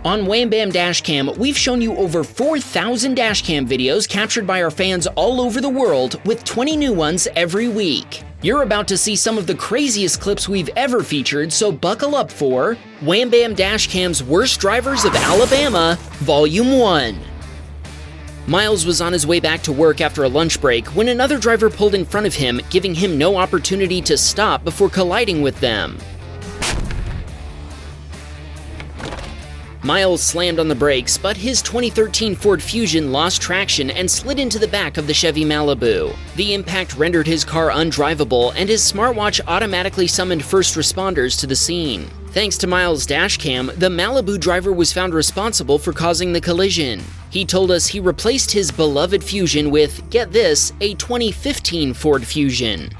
On Wham Baam Dashcam, we've shown you over 4,000 dashcam videos captured by our fans all over the world, with 20 new ones every week. You're about to see some of the craziest clips we've ever featured, so buckle up for Wham Baam Dashcam's Worst Drivers of Alabama, Volume 1. Miles was on his way back to work after a lunch break when another driver pulled in front of him, giving him no opportunity to stop before colliding with them. Miles slammed on the brakes, but his 2013 Ford Fusion lost traction and slid into the back of the Chevy Malibu. The impact rendered his car undrivable, and his smartwatch automatically summoned first responders to the scene. Thanks to Miles' dashcam, the Malibu driver was found responsible for causing the collision. He told us he replaced his beloved Fusion with, get this, a 2015 Ford Fusion.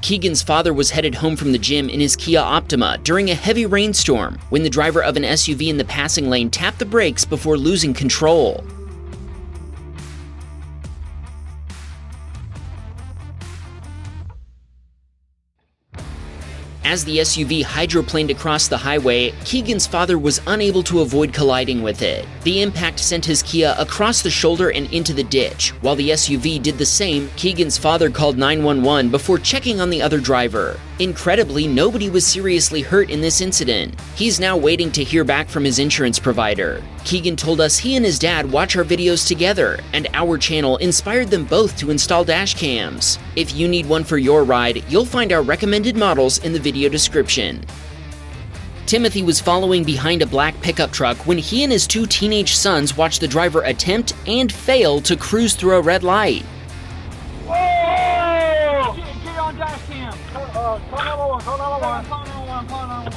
Keegan's father was headed home from the gym in his Kia Optima during a heavy rainstorm when the driver of an SUV in the passing lane tapped the brakes before losing control. As the SUV hydroplaned across the highway, Keegan's father was unable to avoid colliding with it. The impact sent his Kia across the shoulder and into the ditch. While the SUV did the same, Keegan's father called 911 before checking on the other driver. Incredibly, nobody was seriously hurt in this incident. He's now waiting to hear back from his insurance provider. Keegan told us he and his dad watch our videos together, and our channel inspired them both to install dashcams. If you need one for your ride, you'll find our recommended models in the video description. Timothy was following behind a black pickup truck when he and his two teenage sons watched the driver attempt and fail to cruise through a red light. Whoa! Get on Dashcam. Call 911.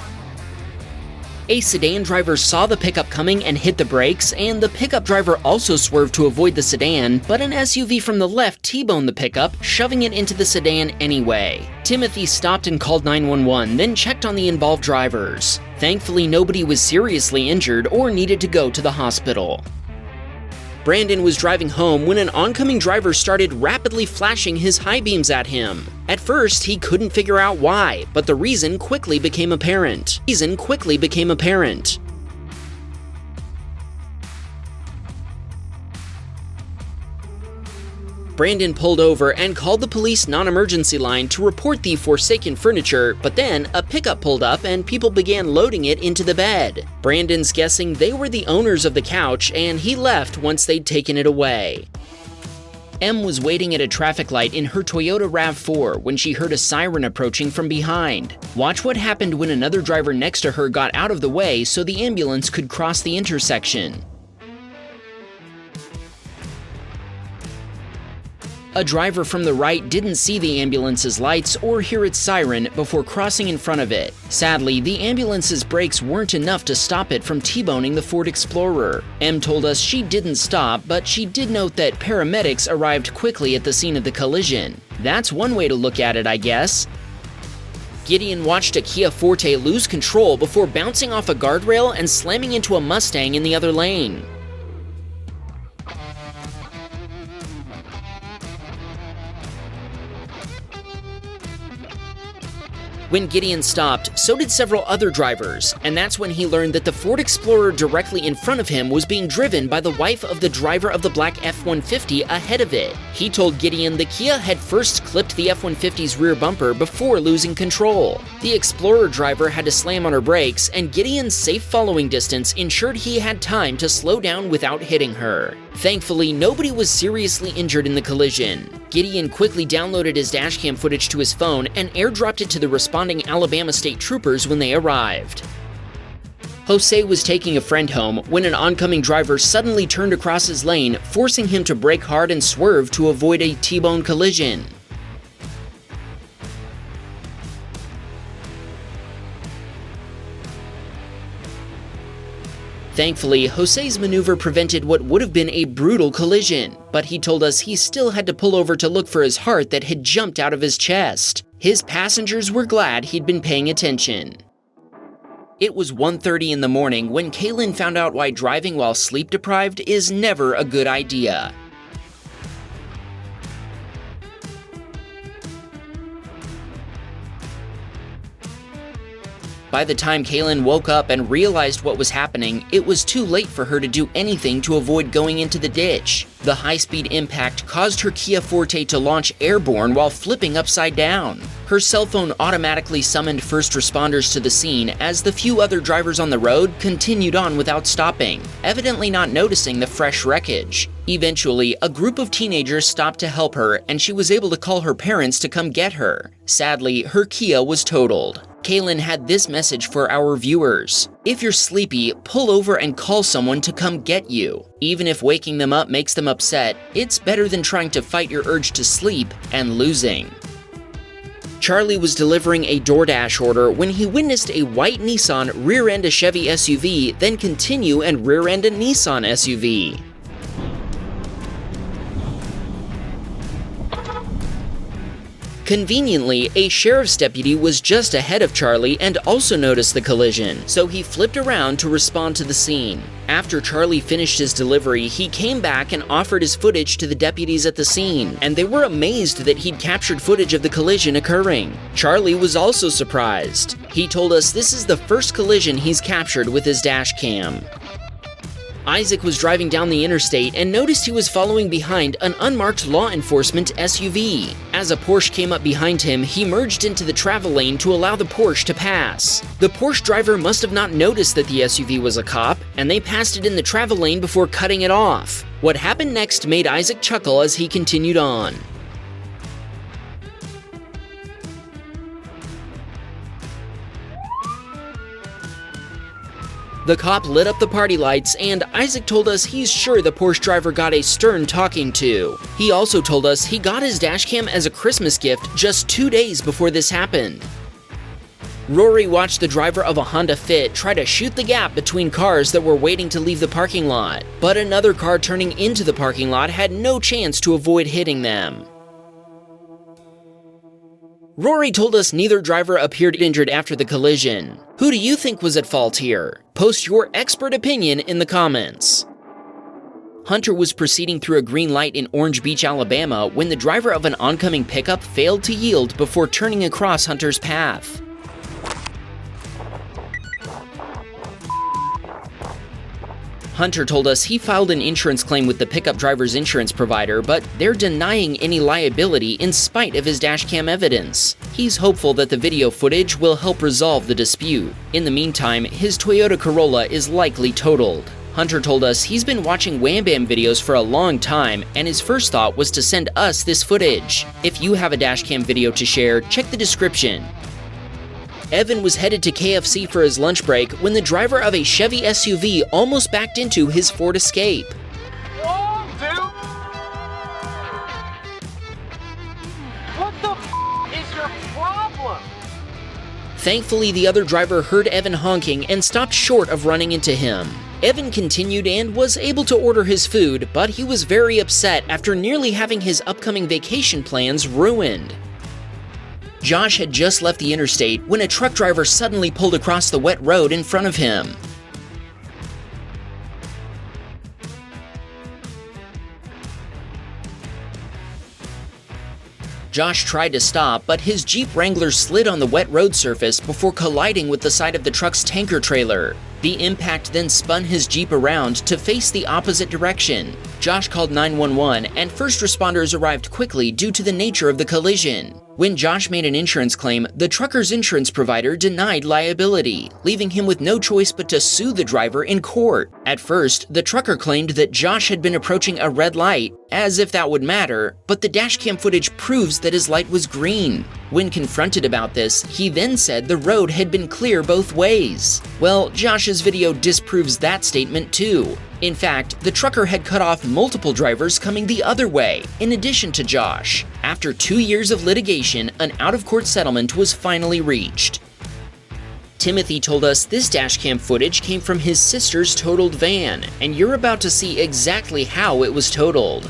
A sedan driver saw the pickup coming and hit the brakes, and the pickup driver also swerved to avoid the sedan, but an SUV from the left T-boned the pickup, shoving it into the sedan anyway. Timothy stopped and called 911, then checked on the involved drivers. Thankfully, nobody was seriously injured or needed to go to the hospital. Brandon was driving home when an oncoming driver started rapidly flashing his high beams at him. At first, he couldn't figure out why, but the reason quickly became apparent. Brandon pulled over and called the police non-emergency line to report the forsaken furniture, but then a pickup pulled up and people began loading it into the bed. Brandon's guessing they were the owners of the couch, and he left once they'd taken it away. Em was waiting at a traffic light in her Toyota RAV4 when she heard a siren approaching from behind. Watch what happened when another driver next to her got out of the way so the ambulance could cross the intersection. A driver from the right didn't see the ambulance's lights or hear its siren before crossing in front of it. Sadly, the ambulance's brakes weren't enough to stop it from T-boning the Ford Explorer. Em told us she didn't stop, but she did note that paramedics arrived quickly at the scene of the collision. That's one way to look at it, I guess. Gideon watched a Kia Forte lose control before bouncing off a guardrail and slamming into a Mustang in the other lane. When Gideon stopped, so did several other drivers, and that's when he learned that the Ford Explorer directly in front of him was being driven by the wife of the driver of the black F-150 ahead of it. He told Gideon the Kia had first clipped the F-150's rear bumper before losing control. The Explorer driver had to slam on her brakes, and Gideon's safe following distance ensured he had time to slow down without hitting her. Thankfully, nobody was seriously injured in the collision. Gideon quickly downloaded his dashcam footage to his phone and airdropped it to the responding Alabama State Troopers when they arrived. Jose was taking a friend home when an oncoming driver suddenly turned across his lane, forcing him to brake hard and swerve to avoid a T-bone collision. Thankfully, Jose's maneuver prevented what would have been a brutal collision, but he told us he still had to pull over to look for his heart that had jumped out of his chest. His passengers were glad he'd been paying attention. It was 1:30 in the morning when Kaylin found out why driving while sleep-deprived is never a good idea. By the time Kaylin woke up and realized what was happening, it was too late for her to do anything to avoid going into the ditch. The high-speed impact caused her Kia Forte to launch airborne while flipping upside down. Her cell phone automatically summoned first responders to the scene as the few other drivers on the road continued on without stopping, evidently not noticing the fresh wreckage. Eventually, a group of teenagers stopped to help her, and she was able to call her parents to come get her. Sadly, her Kia was totaled. Kaylin had this message for our viewers. If you're sleepy, pull over and call someone to come get you. Even if waking them up makes them upset, it's better than trying to fight your urge to sleep and losing. Charlie was delivering a DoorDash order when he witnessed a white Nissan rear-end a Chevy SUV, then continue and rear-end a Nissan SUV. Conveniently, a sheriff's deputy was just ahead of Charlie and also noticed the collision, so he flipped around to respond to the scene. After Charlie finished his delivery, he came back and offered his footage to the deputies at the scene, and they were amazed that he'd captured footage of the collision occurring. Charlie was also surprised. He told us this is the first collision he's captured with his dash cam. Isaac was driving down the interstate and noticed he was following behind an unmarked law enforcement SUV. As a Porsche came up behind him, he merged into the travel lane to allow the Porsche to pass. The Porsche driver must have not noticed that the SUV was a cop, and they passed it in the travel lane before cutting it off. What happened next made Isaac chuckle as he continued on. The cop lit up the party lights, and Isaac told us he's sure the Porsche driver got a stern talking to. He also told us he got his dashcam as a Christmas gift just 2 days before this happened. Rory watched the driver of a Honda Fit try to shoot the gap between cars that were waiting to leave the parking lot, but another car turning into the parking lot had no chance to avoid hitting them. Rory told us neither driver appeared injured after the collision. Who do you think was at fault here? Post your expert opinion in the comments. Hunter was proceeding through a green light in Orange Beach, Alabama, when the driver of an oncoming pickup failed to yield before turning across Hunter's path. Hunter told us he filed an insurance claim with the pickup driver's insurance provider, but they're denying any liability in spite of his dashcam evidence. He's hopeful that the video footage will help resolve the dispute. In the meantime, his Toyota Corolla is likely totaled. Hunter told us he's been watching Wham Bam videos for a long time, and his first thought was to send us this footage. If you have a dashcam video to share, check the description. Evan was headed to KFC for his lunch break when the driver of a Chevy SUV almost backed into his Ford Escape. Whoa, dude! What the is your problem? Thankfully, the other driver heard Evan honking and stopped short of running into him. Evan continued and was able to order his food, but he was very upset after nearly having his upcoming vacation plans ruined. Josh had just left the interstate when a truck driver suddenly pulled across the wet road in front of him. Josh tried to stop, but his Jeep Wrangler slid on the wet road surface before colliding with the side of the truck's tanker trailer. The impact then spun his Jeep around to face the opposite direction. Josh called 911, and first responders arrived quickly due to the nature of the collision. When Josh made an insurance claim, the trucker's insurance provider denied liability, leaving him with no choice but to sue the driver in court. At first, the trucker claimed that Josh had been approaching a red light, as if that would matter, but the dashcam footage proves that his light was green. When confronted about this, he then said the road had been clear both ways. Well, Josh's video disproves that statement too. In fact, the trucker had cut off multiple drivers coming the other way, in addition to Josh. After 2 years of litigation, an out-of-court settlement was finally reached. Timothy told us this dashcam footage came from his sister's totaled van, and you're about to see exactly how it was totaled.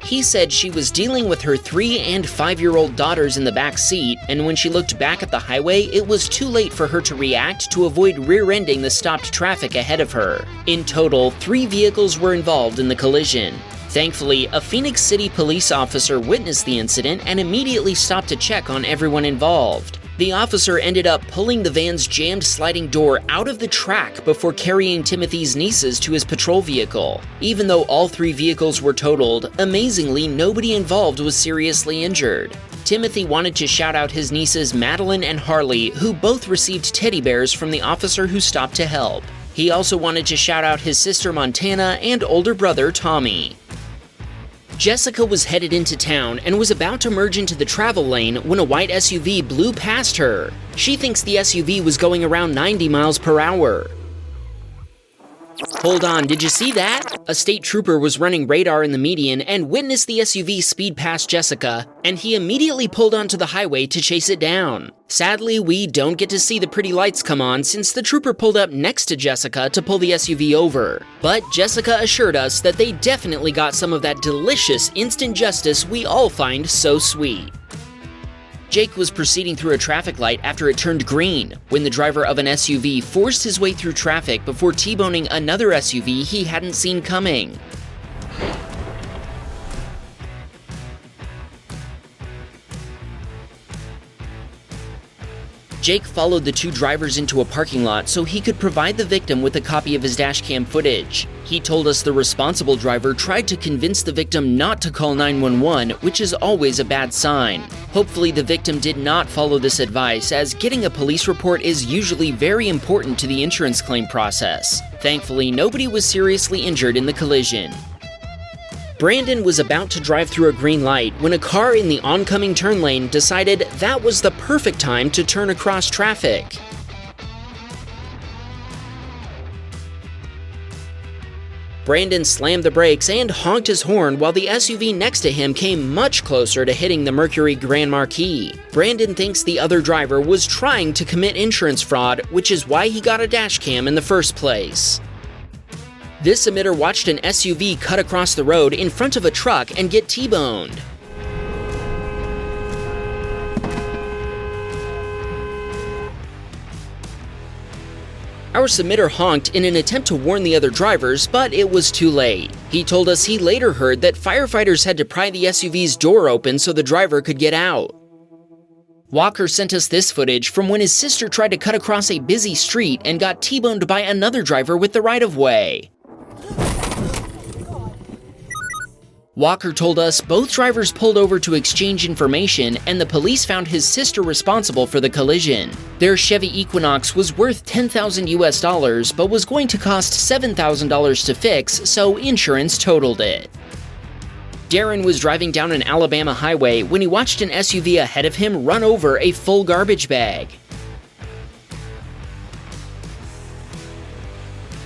He said she was dealing with her 3- and 5-year-old daughters in the back seat, and when she looked back at the highway, it was too late for her to react to avoid rear-ending the stopped traffic ahead of her. In total, 3 vehicles were involved in the collision. Thankfully, a Phoenix City police officer witnessed the incident and immediately stopped to check on everyone involved. The officer ended up pulling the van's jammed sliding door out of the track before carrying Timothy's nieces to his patrol vehicle. Even though all 3 vehicles were totaled, amazingly, nobody involved was seriously injured. Timothy wanted to shout out his nieces Madeline and Harley, who both received teddy bears from the officer who stopped to help. He also wanted to shout out his sister Montana and older brother Tommy. Jessica was headed into town and was about to merge into the travel lane when a white SUV blew past her. She thinks the SUV was going around 90 miles per hour. Hold on, did you see that? A state trooper was running radar in the median and witnessed the SUV speed past Jessica, and he immediately pulled onto the highway to chase it down. Sadly, we don't get to see the pretty lights come on since the trooper pulled up next to Jessica to pull the SUV over. But Jessica assured us that they definitely got some of that delicious instant justice we all find so sweet. Jake was proceeding through a traffic light after it turned green when the driver of an SUV forced his way through traffic before T-boning another SUV he hadn't seen coming. Jake followed the 2 drivers into a parking lot so he could provide the victim with a copy of his dashcam footage. He told us the responsible driver tried to convince the victim not to call 911, which is always a bad sign. Hopefully the victim did not follow this advice, as getting a police report is usually very important to the insurance claim process. Thankfully, nobody was seriously injured in the collision. Brandon was about to drive through a green light when a car in the oncoming turn lane decided that was the perfect time to turn across traffic. Brandon slammed the brakes and honked his horn while the SUV next to him came much closer to hitting the Mercury Grand Marquis. Brandon thinks the other driver was trying to commit insurance fraud, which is why he got a dashcam in the first place. This emitter watched an SUV cut across the road in front of a truck and get T-boned. Our submitter honked in an attempt to warn the other drivers, but it was too late. He told us he later heard that firefighters had to pry the SUV's door open so the driver could get out. Walker sent us this footage from when his sister tried to cut across a busy street and got T-boned by another driver with the right-of-way. Walker told us both drivers pulled over to exchange information and the police found his sister responsible for the collision. Their Chevy Equinox was worth $10,000 but was going to cost $7,000 to fix, so insurance totaled it. Darren was driving down an Alabama highway when he watched an SUV ahead of him run over a full garbage bag.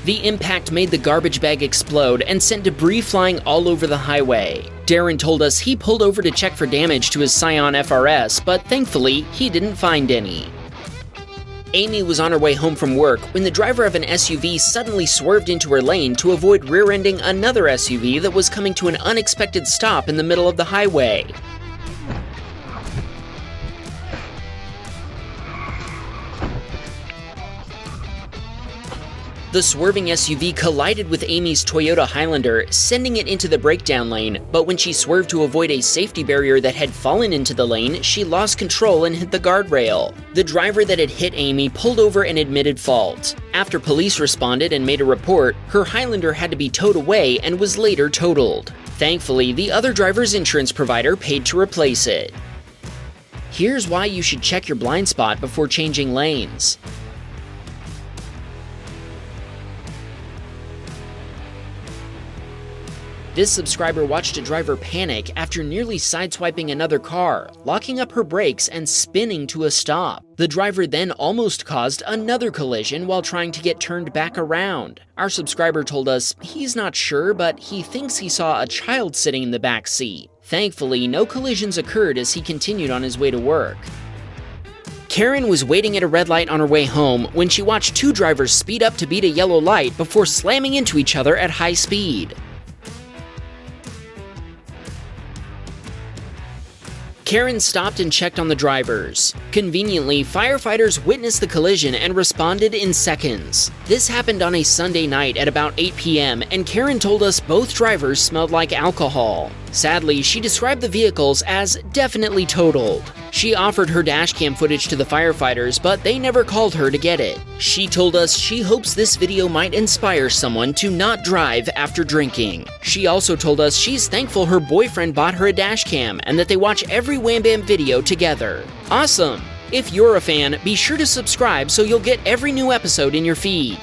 The impact made the garbage bag explode and sent debris flying all over the highway. Darren told us he pulled over to check for damage to his Scion FRS, but thankfully, he didn't find any. Amy was on her way home from work when the driver of an SUV suddenly swerved into her lane to avoid rear-ending another SUV that was coming to an unexpected stop in the middle of the highway. The swerving SUV collided with Amy's Toyota Highlander, sending it into the breakdown lane, but when she swerved to avoid a safety barrier that had fallen into the lane, she lost control and hit the guardrail. The driver that had hit Amy pulled over and admitted fault. After police responded and made a report, her Highlander had to be towed away and was later totaled. Thankfully, the other driver's insurance provider paid to replace it. Here's why you should check your blind spot before changing lanes. This subscriber watched a driver panic after nearly sideswiping another car, locking up her brakes and spinning to a stop. The driver then almost caused another collision while trying to get turned back around. Our subscriber told us he's not sure, but he thinks he saw a child sitting in the back seat. Thankfully, no collisions occurred as he continued on his way to work. Karen was waiting at a red light on her way home when she watched 2 drivers speed up to beat a yellow light before slamming into each other at high speed. Karen stopped and checked on the drivers. Conveniently, firefighters witnessed the collision and responded in seconds. This happened on a Sunday night at about 8 p.m., and Karen told us both drivers smelled like alcohol. Sadly, she described the vehicles as definitely totaled. She offered her dashcam footage to the firefighters, but they never called her to get it. She told us she hopes this video might inspire someone to not drive after drinking. She also told us she's thankful her boyfriend bought her a dashcam and that they watch every Wham Bam video together. Awesome! If you're a fan, be sure to subscribe so you'll get every new episode in your feed.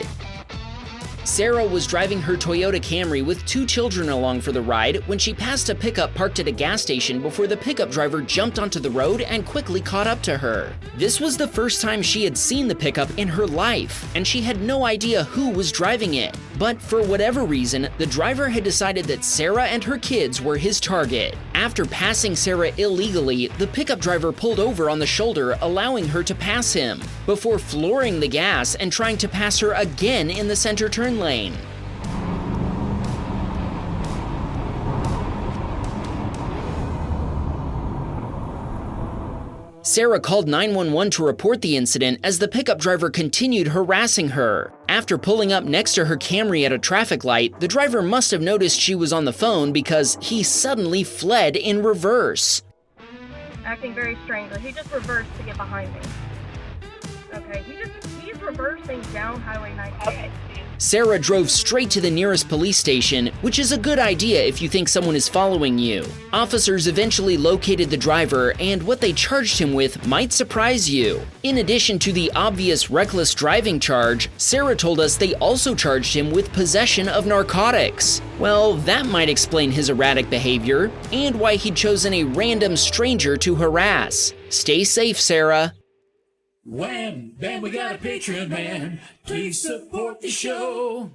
Sarah was driving her Toyota Camry with 2 children along for the ride when she passed a pickup parked at a gas station before the pickup driver jumped onto the road and quickly caught up to her. This was the first time she had seen the pickup in her life, and she had no idea who was driving it. But for whatever reason, the driver had decided that Sarah and her kids were his target. After passing Sarah illegally, the pickup driver pulled over on the shoulder, allowing her to pass him, before flooring the gas and trying to pass her again in the center turn lane. Sarah called 911 to report the incident as the pickup driver continued harassing her. After pulling up next to her Camry at a traffic light, the driver must have noticed she was on the phone because he suddenly fled in reverse. Acting very strangely. He just reversed to get behind me. Okay, he's reversing down Highway 19. Okay. Sarah drove straight to the nearest police station, which is a good idea if you think someone is following you. Officers eventually located the driver, and what they charged him with might surprise you. In addition to the obvious reckless driving charge, Sarah told us they also charged him with possession of narcotics. Well, that might explain his erratic behavior, and why he'd chosen a random stranger to harass. Stay safe, Sarah. Wham, bam, we got a Patreon man. Please support the show.